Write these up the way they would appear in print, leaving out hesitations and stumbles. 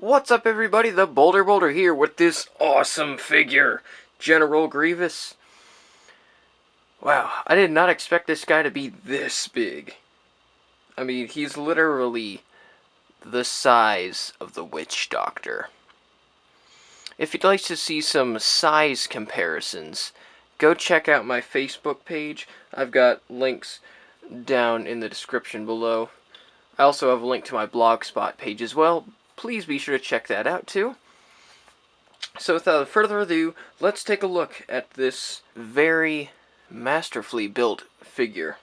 What's up, everybody? theBolderBoulder here with this awesome figure, General Grievous. Wow, I did not expect this guy to be this big. I mean, he's literally the size of the Witch Doctor. If you'd like to see some size comparisons, go check out my Facebook page. I've got links down in the description below. I also have a link to my Blogspot page as well. Please be sure to check that out too. So without further ado, let's take a look at this very masterfully built figure.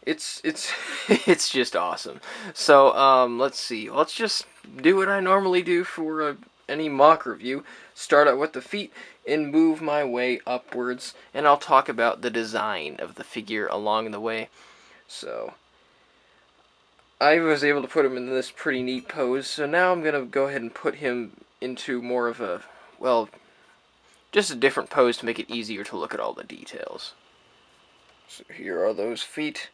It's it's just awesome. So let's see. Let's just do what I normally do for any mock review. Start out with the feet and move my way upwards, and I'll talk about the design of the figure along the way. So I was able to put him in this pretty neat pose, so now I'm going to go ahead and put him into more of a, well, just a different pose to make it easier to look at all the details. So here are those feet.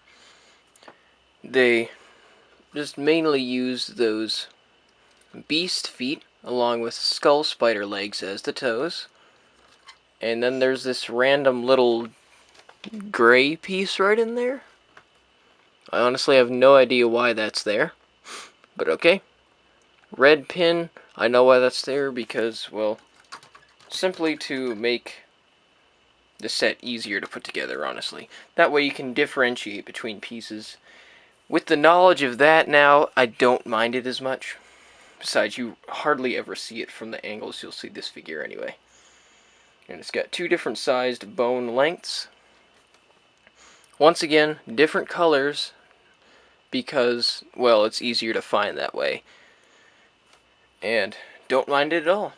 They just mainly use those beast feet along with skull spider legs as the toes. And then there's this random little gray piece right in there. I honestly have no idea why that's there, but okay. Red pin, I know why that's there because, well, simply to make the set easier to put together, honestly. That way you can differentiate between pieces. With the knowledge of that now, I don't mind it as much. Besides, you hardly ever see it from the angles you'll see this figure anyway. And it's got two different sized bone lengths. Once again, different colors, because, well, it's easier to find that way. And don't mind it at all.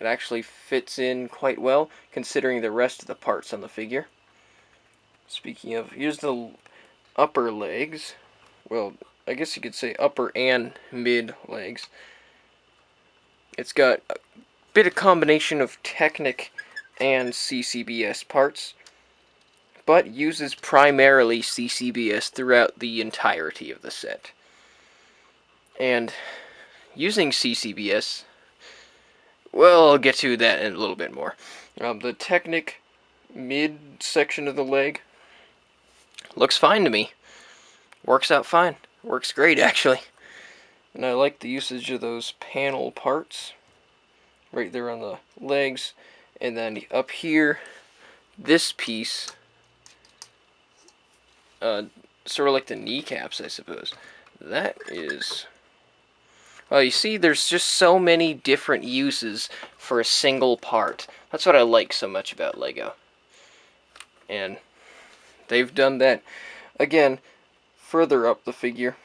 It actually fits in quite well, considering the rest of the parts on the figure. Speaking of, here's the upper legs. Well, I guess you could say upper and mid legs. It's got a bit of combination of Technic and CCBS parts, but uses primarily CCBS throughout the entirety of the set. And using CCBS, well, I'll get to that in a little bit more. The Technic mid section of the leg looks fine to me. Works out fine. Works great, actually. And I like the usage of those panel parts right there on the legs. And then up here, this piece, sort of like the kneecaps, I suppose. That is, well, you see, there's just so many different uses for a single part. That's what I like so much about Lego. And they've done that, again, further up the figure.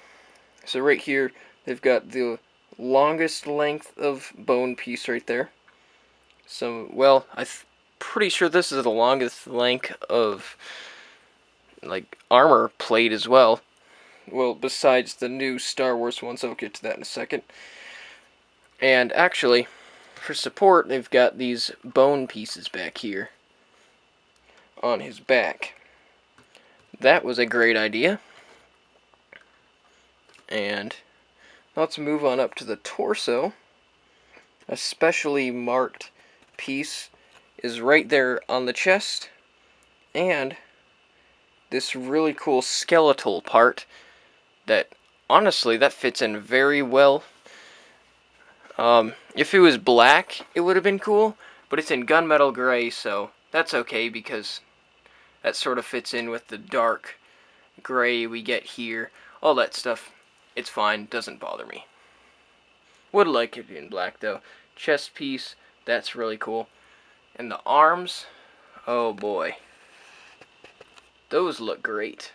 So right here, they've got the longest length of bone piece right there. So, well, I'm pretty sure this is the longest length of, like, armor plate as well. Well, besides the new Star Wars ones, I'll get to that in a second. And actually, for support, they've got these bone pieces back here on his back. That was a great idea. And let's move on up to the torso. A specially marked piece is right there on the chest, and this really cool skeletal part that, honestly, that fits in very well. If it was black, it would have been cool, but it's in gunmetal gray, so that's okay because that sort of fits in with the dark gray we get here. All that stuff, it's fine, doesn't bother me. Would like it in black, though. Chest piece, that's really cool. And the arms, oh boy. Those look great,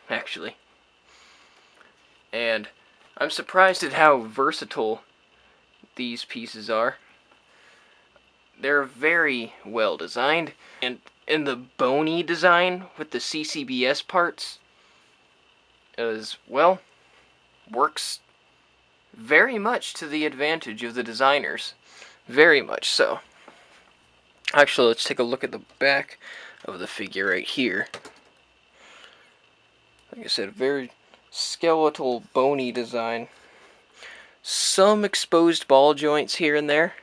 actually. And I'm surprised at how versatile these pieces are. They're very well designed. And in the bony design with the CCBS parts, as well, works very much to the advantage of the designers. Very much so. Actually, let's take a look at the back of the figure right here. Like I said, very skeletal, bony design. some exposed ball joints here and there.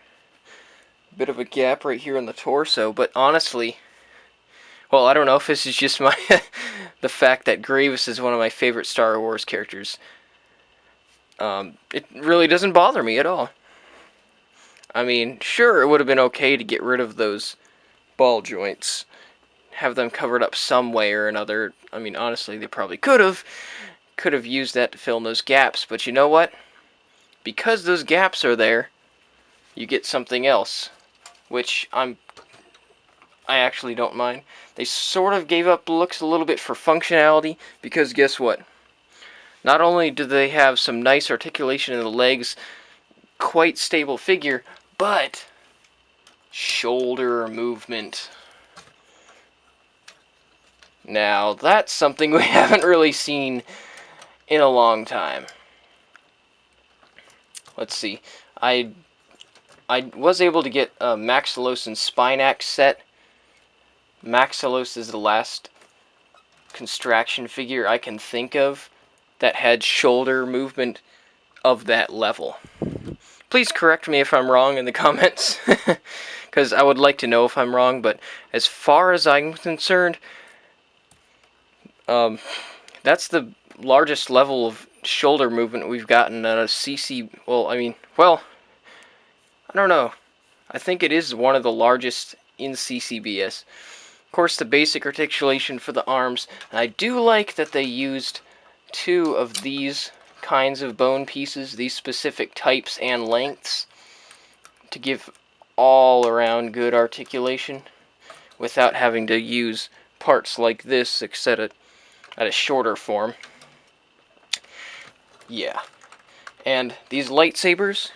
Bit of a gap right here in the torso, but honestly, well, I don't know if this is just my the fact that Grievous is one of my favorite Star Wars characters. It really doesn't bother me at all. I mean, sure, it would have been okay to get rid of those ball joints, have them covered up some way or another. I mean, honestly, they probably could have used that to fill in those gaps, but you know what? Because those gaps are there, you get something else, which I actually don't mind. They sort of gave up looks a little bit for functionality, because guess what? Not only do they have some nice articulation in the legs, quite stable figure, but shoulder movement. Now, that's something we haven't really seen in a long time. Let's see. I was able to get a Maxilos and Spinax set. Maxilos is the last Constraction figure I can think of that had shoulder movement of that level. Please correct me if I'm wrong in the comments, because I would like to know if I'm wrong, but as far as I'm concerned, that's the largest level of shoulder movement we've gotten at a CC. Well, I don't know. I think it is one of the largest in CCBS. Of course, the basic articulation for the arms. And I do like that they used 2 of these kinds of bone pieces, these specific types and lengths, to give all around good articulation without having to use parts like this except at a shorter form. Yeah. And these lightsabers,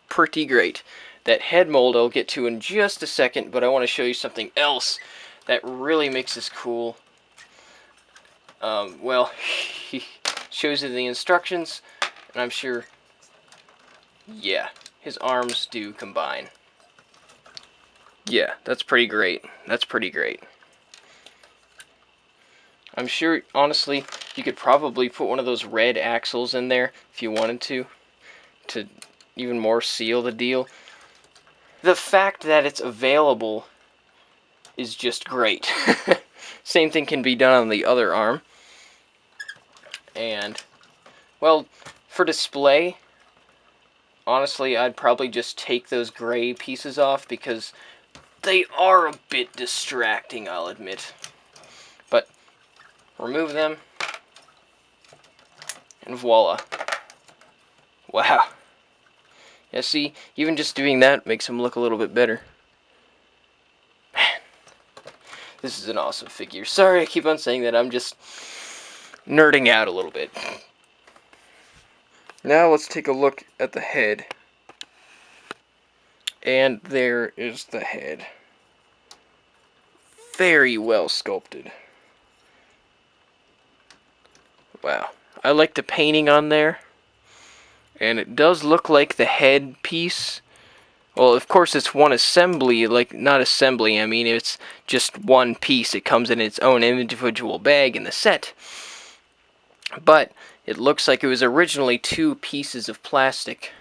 pretty great. That head mold I'll get to in just a second, but I want to show you something else that really makes this cool. Well, he shows you the instructions, and I'm sure, yeah, his arms do combine. Yeah, that's pretty great. That's pretty great. I'm sure, honestly, you could probably put one of those red axles in there if you wanted to even more seal the deal. The fact that it's available is just great. Same thing can be done on the other arm. And, well, for display, honestly, I'd probably just take those gray pieces off because they are a bit distracting, I'll admit. But remove them, and voila. Wow. Yeah, see, even just doing that makes him look a little bit better. Man, this is an awesome figure. Sorry I keep on saying that, I'm just nerding out a little bit. Now let's take a look at the head. And there is the head. Very well sculpted. Wow. I like the painting on there. And it does look like the head piece. Well, of course it's one assembly, like, not assembly, I mean it's just one piece. It comes in its own individual bag in the set. But it looks like it was originally 2 pieces of plastic.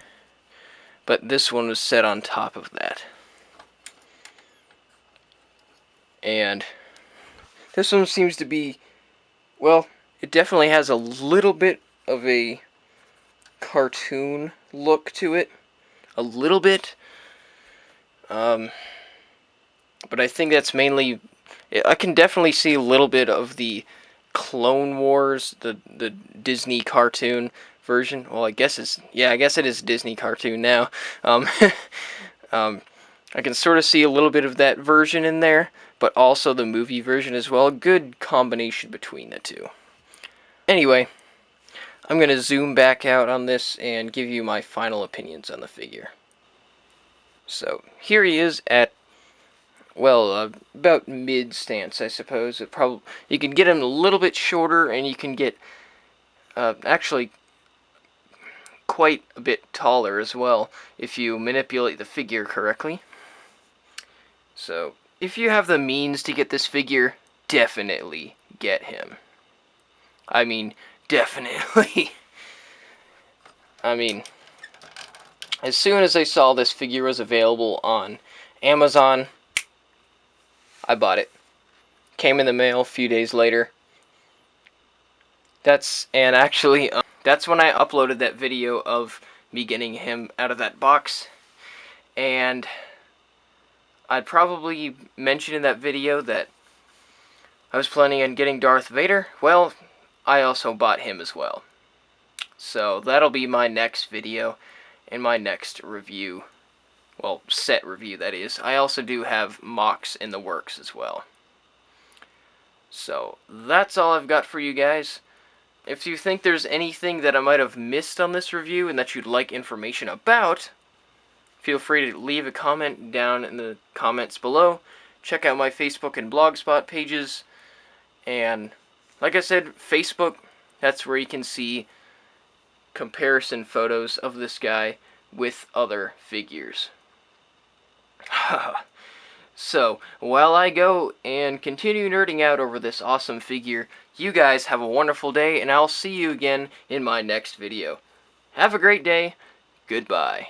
But this one was set on top of that. And this one seems to be, well, it definitely has a little bit of a cartoon look to it. A little bit. But I think that's mainly, I can definitely see a little bit of the Clone Wars, the Disney cartoon version. Well, I guess it is Disney cartoon now. I can sort of see a little bit of that version in there, but also the movie version as well. A good combination between the two. Anyway, I'm going to zoom back out on this and give you my final opinions on the figure. So, here he is at, well, about mid-stance, I suppose. You can get him a little bit shorter, and you can get, actually, quite a bit taller as well, if you manipulate the figure correctly. So, if you have the means to get this figure, definitely get him. I mean, definitely. I mean, As soon as I saw this figure was available on Amazon, I bought it. Came in the mail a few days later. That's when I uploaded that video of me getting him out of that box. And I'd probably mention in that video that I was planning on getting Darth Vader. Well, I also bought him as well. So that'll be my next video and my next review. Well, set review, that is. I also do have mocks in the works as well. So that's all I've got for you guys. If you think there's anything that I might have missed on this review and that you'd like information about, feel free to leave a comment down in the comments below. Check out my Facebook and Blogspot pages. And like I said, Facebook, that's where you can see comparison photos of this guy with other figures. So, while I go and continue nerding out over this awesome figure, you guys have a wonderful day, and I'll see you again in my next video. Have a great day. Goodbye.